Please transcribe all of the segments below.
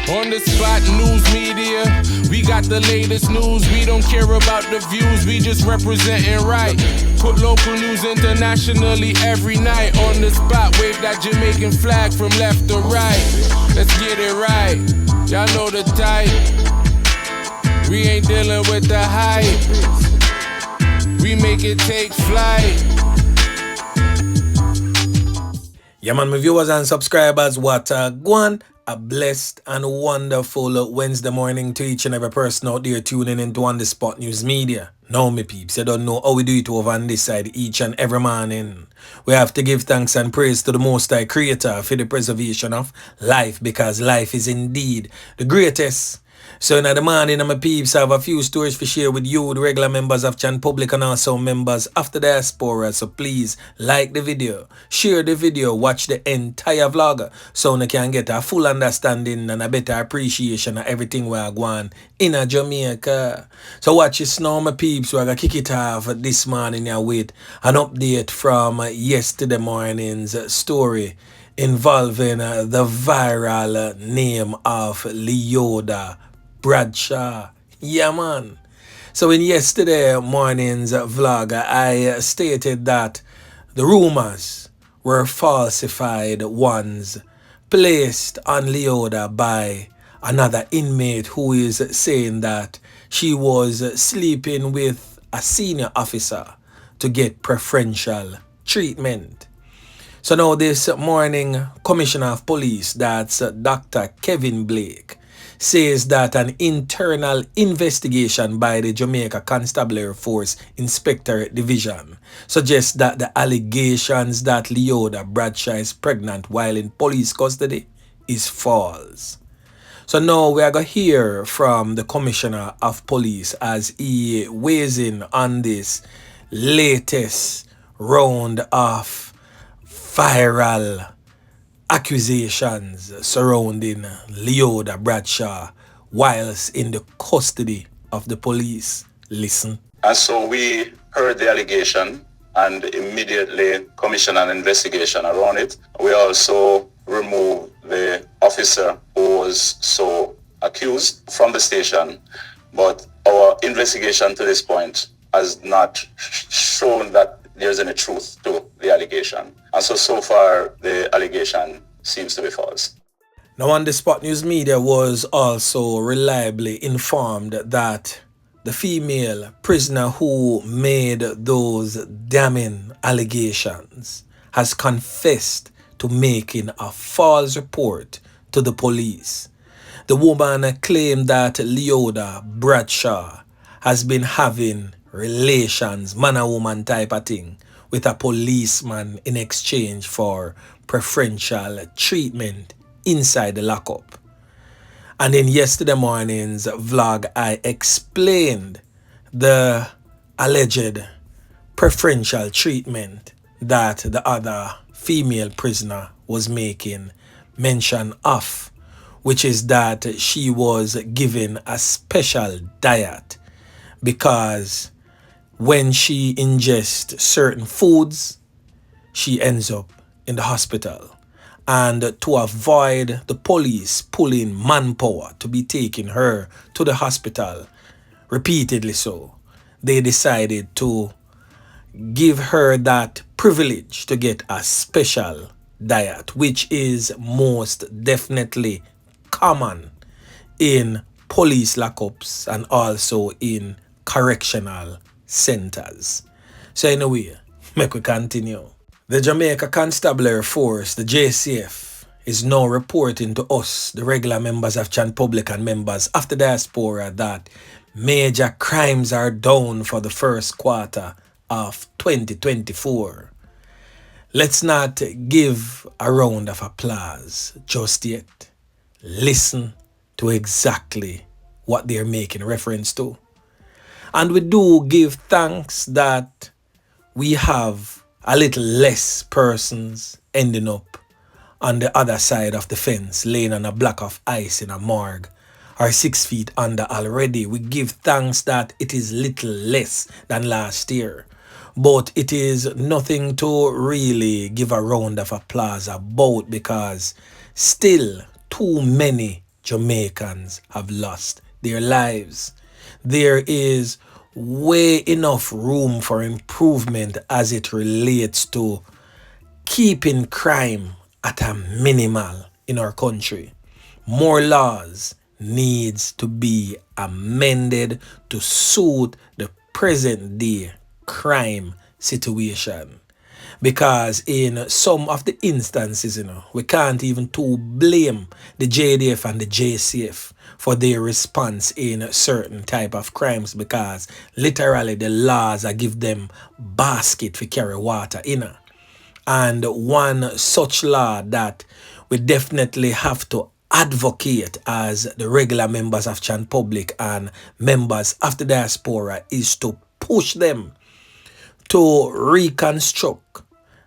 On the spot news media, we got the latest news. We don't care about the views, we just representing right. Put local news internationally every night. On the spot, wave that Jamaican flag from left to right. Let's get it right, y'all know the type. We ain't dealing with the hype, we make it take flight. Yeah man, my viewers and subscribers, what go on. A blessed and wonderful Wednesday morning to each and every person out there tuning into On The Spot News Media. Now, me peeps, you don't know how we do it over on this side each and every morning. We have to give thanks and praise to the Most High Creator for the preservation of life, because life is indeed the greatest. So in the morning, my peeps, I have a few stories to share with you, the regular members of Chan Public and also members of the diaspora. So please like the video, share the video, watch the entire vlog so you can get a full understanding and a better appreciation of everything we are going in Jamaica. So watch this now, my peeps. We're going to kick it off this morning here with an update from yesterday morning's story involving the viral name of Leoda Bradshaw. Yeah man. So in yesterday morning's vlog, I stated that the rumors were falsified ones placed on Leoda by another inmate who is saying that she was sleeping with a senior officer to get preferential treatment. So now this morning, Commissioner of Police, that's Dr. Kevin Blake, says that an internal investigation by the Jamaica Constabulary Force Inspectorate Division suggests that the allegations that Leoda Bradshaw is pregnant while in police custody is false. So now we are going to hear from the Commissioner of Police as he weighs in on this latest round of viral accusations surrounding Leoda Bradshaw whilst in the custody of the police. Listen. And so we heard the allegation and immediately commissioned an investigation around it. We also removed the officer who was so accused from the station, but our investigation to this point has not shown that there's any truth to the allegation. And so far, the allegation seems to be false. Now, On The Spot News Media was also reliably informed that the female prisoner who made those damning allegations has confessed to making a false report to the police. The woman claimed that Leoda Bradshaw has been having relations, man and woman type of thing, with a policeman in exchange for preferential treatment inside the lockup. And in yesterday morning's vlog, I explained the alleged preferential treatment that the other female prisoner was making mention of, which is that she was given a special diet because when she ingests certain foods, she ends up in the hospital. And to avoid the police pulling manpower to be taking her to the hospital repeatedly so, they decided to give her that privilege to get a special diet, which is most definitely common in police lockups and also in correctional centers. So anyway, make we continue. The Jamaica Constabulary Force, the JCF, is now reporting to us, the regular members of Chan Public and members of the diaspora, that major crimes are down for the first quarter of 2024. Let's not give a round of applause just yet. Listen to exactly what they're making reference to. And we do give thanks that we have a little less persons ending up on the other side of the fence, laying on a block of ice in a morgue, or 6 feet under already. We give thanks that it is little less than last year. But it is nothing to really give a round of applause about, because still too many Jamaicans have lost their lives. There is way enough room for improvement as it relates to keeping crime at a minimal in our country. More laws needs to be amended to suit the present day crime situation. Because in some of the instances, we can't even too blame the JDF and the JCF for their response in certain type of crimes, because literally the laws are give them basket for carry water in. And one such law that we definitely have to advocate as the regular members of Chan Public and members of the diaspora is to push them to reconstruct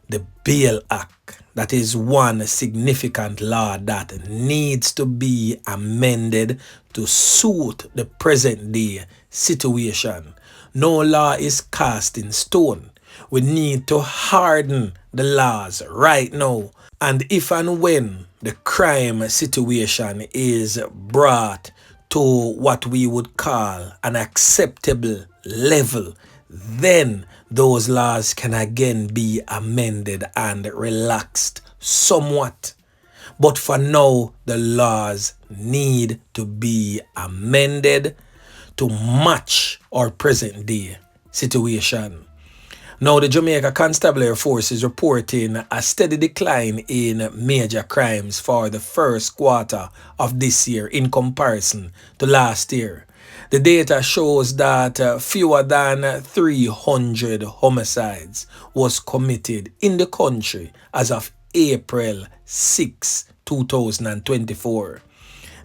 the Bail Act. That is one significant law that needs to be amended to suit the present day situation. No law is cast in stone. We need to harden the laws right now. And if and when the crime situation is brought to what we would call an acceptable level, then those laws can again be amended and relaxed somewhat. But for now, the laws need to be amended to match our present day situation. Now, the Jamaica Constabulary Force is reporting a steady decline in major crimes for the first quarter of this year in comparison to last year. The data shows that fewer than 300 homicides was committed in the country as of April 6, 2024.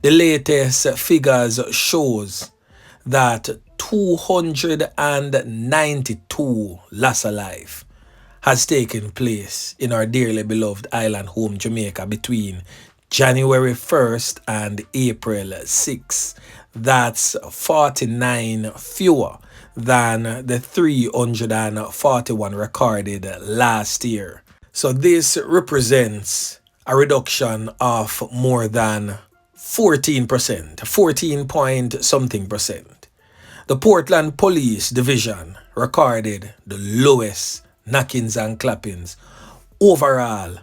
The latest figures shows that 292 loss of life has taken place in our dearly beloved island home Jamaica between January 1st and April 6th. That's 49 fewer than the 341 recorded last year. So this represents a reduction of more than 14%, 14 point something percent. The Portland Police Division recorded the lowest knockings and clappings overall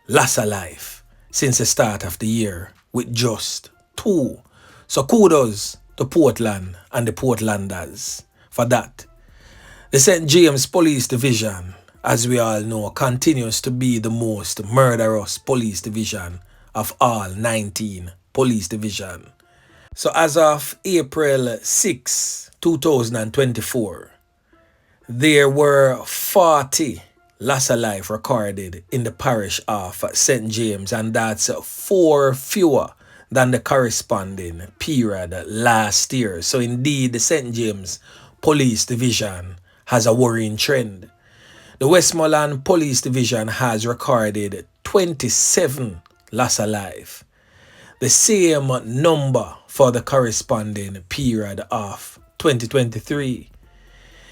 loss of life since the start of the year, with just 2. So kudos to Portland and the Portlanders for that. The St. James Police Division, as we all know, continues to be the most murderous police division of all 19 police divisions. So as of April 6, 2024, there were 40 loss of life recorded in the parish of St. James, and that's 4 fewer than the corresponding period last year. So indeed, the St. James Police Division has a worrying trend. The Westmoreland Police Division has recorded 27 loss of life, the same number for the corresponding period of 2023.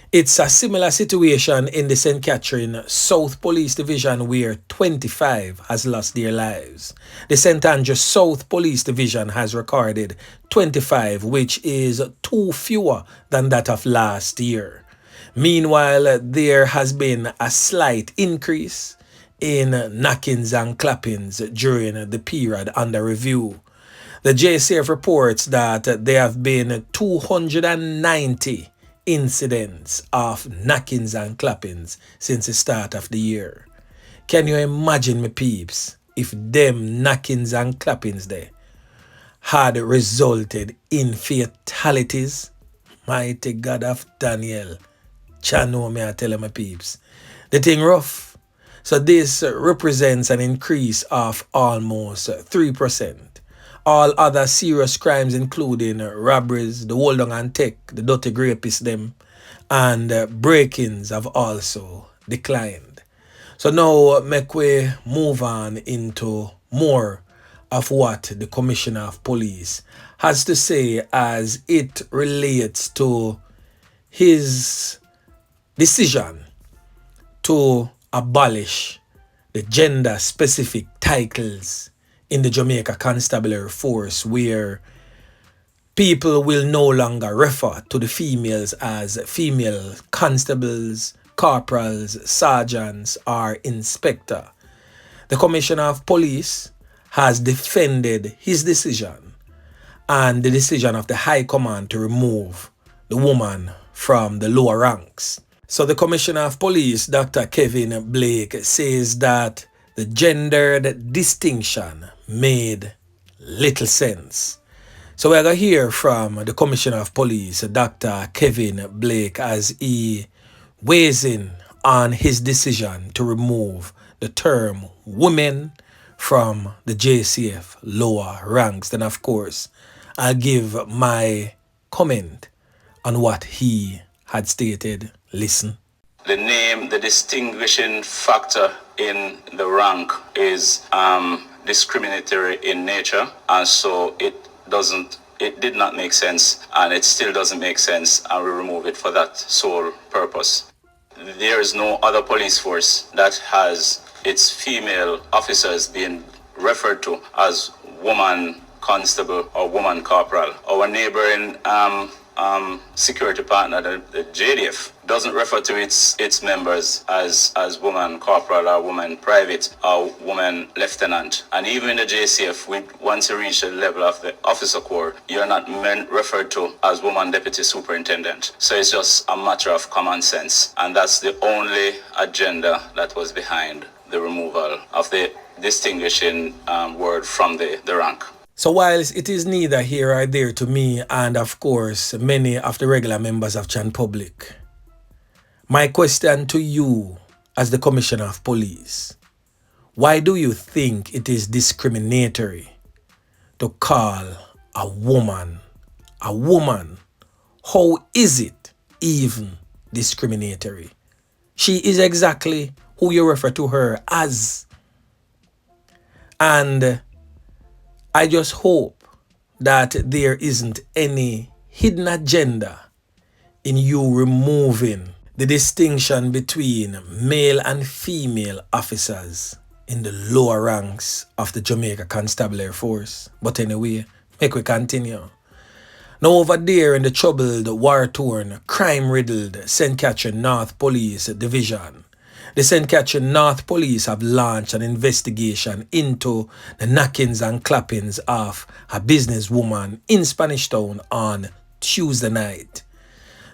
It's a similar situation in the St. Catherine South Police Division, where 25 has lost their lives. The St. Andrew South Police Division has recorded 25, which is 2 fewer than that of last year. Meanwhile, there has been a slight increase in knockings and clappings during the period under review. The JCF reports that there have been 290 incidents of knockings and clappings since the start of the year. Can you imagine, me peeps, if them knockings and clappings there had resulted in fatalities? Mighty God of Daniel, Chano, me I tell you, my peeps, the thing rough. So this represents an increase of almost 3%. All other serious crimes, including robberies, the hold on and take, the dirty rapists them, and break-ins have also declined. So now make we move on into more of what the Commissioner of Police has to say as it relates to his decision to abolish the gender-specific titles in the Jamaica Constabulary Force, where people will no longer refer to the females as female constables, corporals, sergeants, or inspector. The Commissioner of Police has defended his decision and the decision of the High Command to remove the woman from the lower ranks. So the Commissioner of Police, Dr. Kevin Blake, says that the gendered distinction made little sense. So we're going to hear from the Commissioner of Police, Dr. Kevin Blake, as he weighs in on his decision to remove the term women from the JCF lower ranks. Then, of course, I'll give my comment on what he had stated. Listen. The name, the distinguishing factor in the rank is discriminatory in nature, and so it did not make sense, and it still doesn't make sense, and we remove it for that sole purpose. There is no other police force that has its female officers being referred to as woman constable or woman corporal. Our neighboring security partner, the JDF, doesn't refer to its members as woman corporal or woman private or woman lieutenant. And even in the JCF, once you reach the level of the officer corps, you're not referred to as woman deputy superintendent. So it's just a matter of common sense. And that's the only agenda that was behind the removal of the distinguishing word from the rank. So whilst it is neither here or there to me and of course many of the regular members of Chan Public, my question to you as the Commissioner of Police, why do you think it is discriminatory to call a woman a woman? How is it even discriminatory? She is exactly who you refer to her as. And I just hope that there isn't any hidden agenda in you removing the distinction between male and female officers in the lower ranks of the Jamaica Constabulary Force. But anyway, make we continue. Now over there in the troubled, war-torn, crime-riddled St. Catherine North Police Division, the St. Catherine North Police have launched an investigation into the knockings and clappings of a businesswoman in Spanish Town on Tuesday night.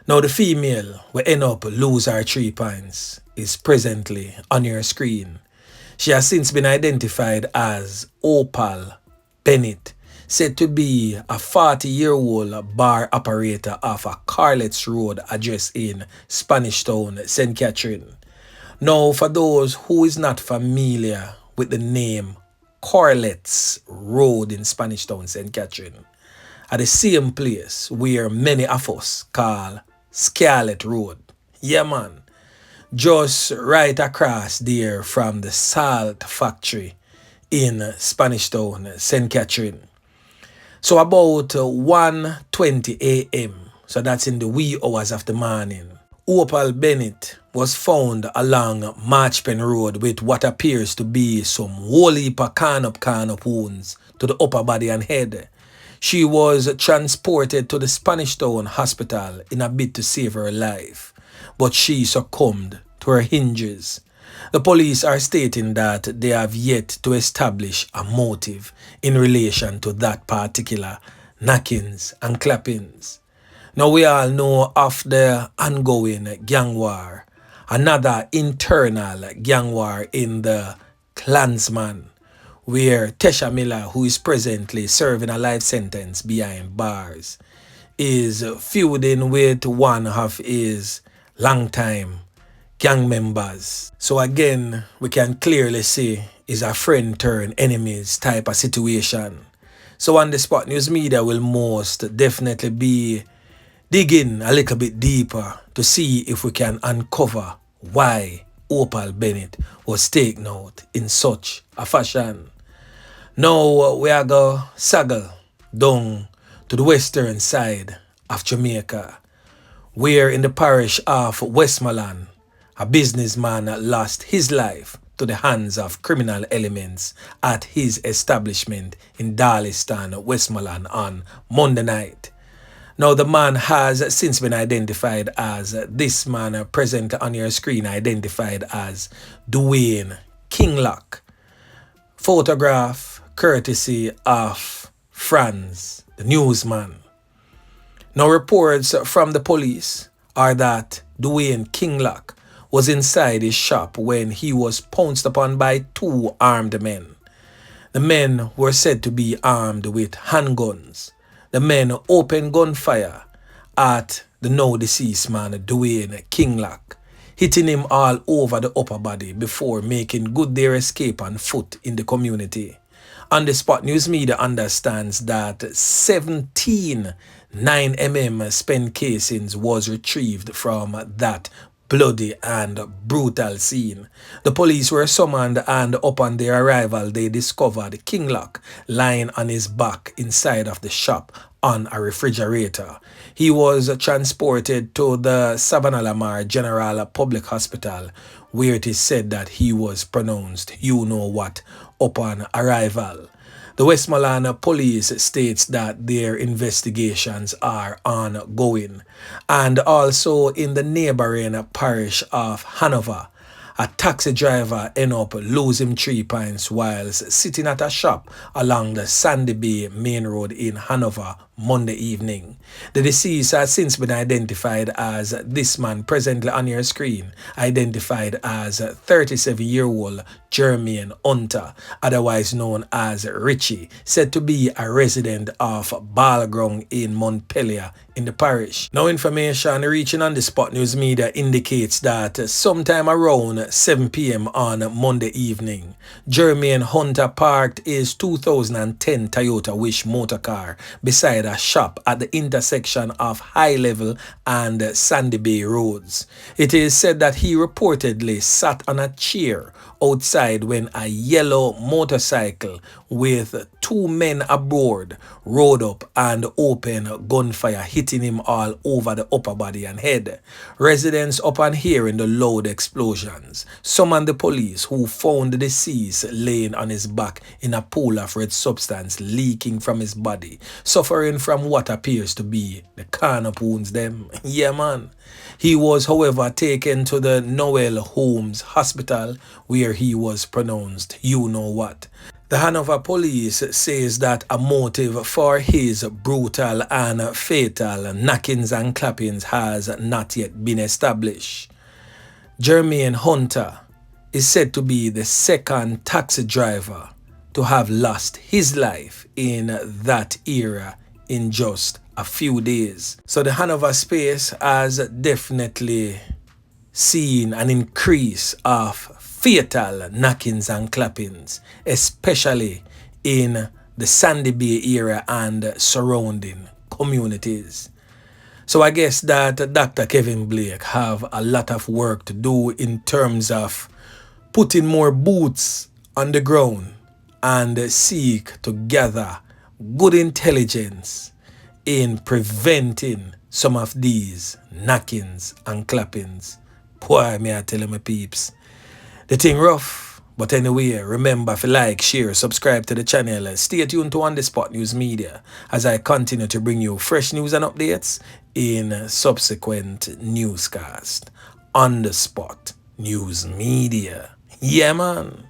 Now the female will end up lose her 3 points is presently on your screen. She has since been identified as Opal Bennett, said to be a 40-year-old bar operator of a Carlet's Road address in Spanish Town, St. Catherine. Now, for those who is not familiar with the name Carlet's Road in Spanish Town, St. Catherine, at the same place where many of us call Scarlet Road. Yeah, man. Just right across there from the salt factory in Spanish Town, St. Catherine. So about 1:20 a.m., so that's in the wee hours of the morning, Opal Bennett was found along Marchpen Road with what appears to be some whole heap of corn-up wounds to the upper body and head. She was transported to the Spanish Town Hospital in a bid to save her life, but she succumbed to her injuries. The police are stating that they have yet to establish a motive in relation to that particular knockings and clappings. Now we all know of the ongoing gang war, another internal gang war in the Klansman, where Tesha Miller, who is presently serving a life sentence behind bars, is feuding with one of his longtime gang members. So again, we can clearly see it's a friend turn enemies type of situation. So on the spot, news media will most definitely be digging a little bit deeper to see if we can uncover why Opal Bennett was taken out in such a fashion. Now we are going to saddle down to the western side of Jamaica, where in the parish of Westmoreland, a businessman lost his life to the hands of criminal elements at his establishment in Darliston, Westmoreland on Monday night. Now, the man has since been identified as this man present on your screen, identified as Dwayne Kinglock. Photograph courtesy of Franz, the newsman. Now, reports from the police are that Dwayne Kinglock was inside his shop when he was pounced upon by two armed men. The men were said to be armed with handguns. The men opened gunfire at the now deceased man, Dwayne Kinglock, hitting him all over the upper body before making good their escape on foot in the community. On the spot, news media understands that 17 9mm spent casings was retrieved from that bloody and brutal scene. The police were summoned, and upon their arrival, they discovered Kinglock lying on his back inside of the shop on a refrigerator. He was transported to the Savannah-Lamar General Public Hospital, where it is said that he was pronounced you know what upon arrival. The Westmoreland police states that their investigations are ongoing. And also in the neighboring parish of Hanover, a taxi driver ended up losing 3 pints whilst sitting at a shop along the Sandy Bay Main Road in Hanover Monday evening. The deceased has since been identified as this man presently on your screen, identified as 37-year-old Jermaine Hunter, otherwise known as Richie, said to be a resident of Ballground in Montpelier in the parish. Now, information reaching on the Spot News Media indicates that sometime around 7 p.m. on Monday evening, Jermaine Hunter parked his 2010 Toyota Wish motor car beside a shop at the intersection of High Level and Sandy Bay roads. It is said that he reportedly sat on a chair outside when a yellow motorcycle with 2 men aboard rode up and opened gunfire, hitting him all over the upper body and head. Residents, upon hearing the loud explosions, summoned the police, who found the deceased laying on his back in a pool of red substance leaking from his body, suffering from what appears to be the carnal wounds them. Yeah, man. He was, however, taken to the Noel Holmes Hospital, where he was pronounced you know what. The Hanover police says that a motive for his brutal and fatal knockings and clappings has not yet been established. Jermaine Hunter is said to be the second taxi driver to have lost his life in that era in just a few days. So the Hanover space has definitely seen an increase of fatal knockings and clappings, especially in the Sandy Bay area and surrounding communities. So I guess that Dr. Kevin Blake have a lot of work to do in terms of putting more boots on the ground and seek to gather good intelligence in preventing some of these knockings and clappings. Boy, may I tell you, my peeps, the thing rough. But anyway, remember to like, share, subscribe to the channel, and stay tuned to On The Spot News Media as I continue to bring you fresh news and updates in subsequent newscast. On The Spot News Media. Yeah, man.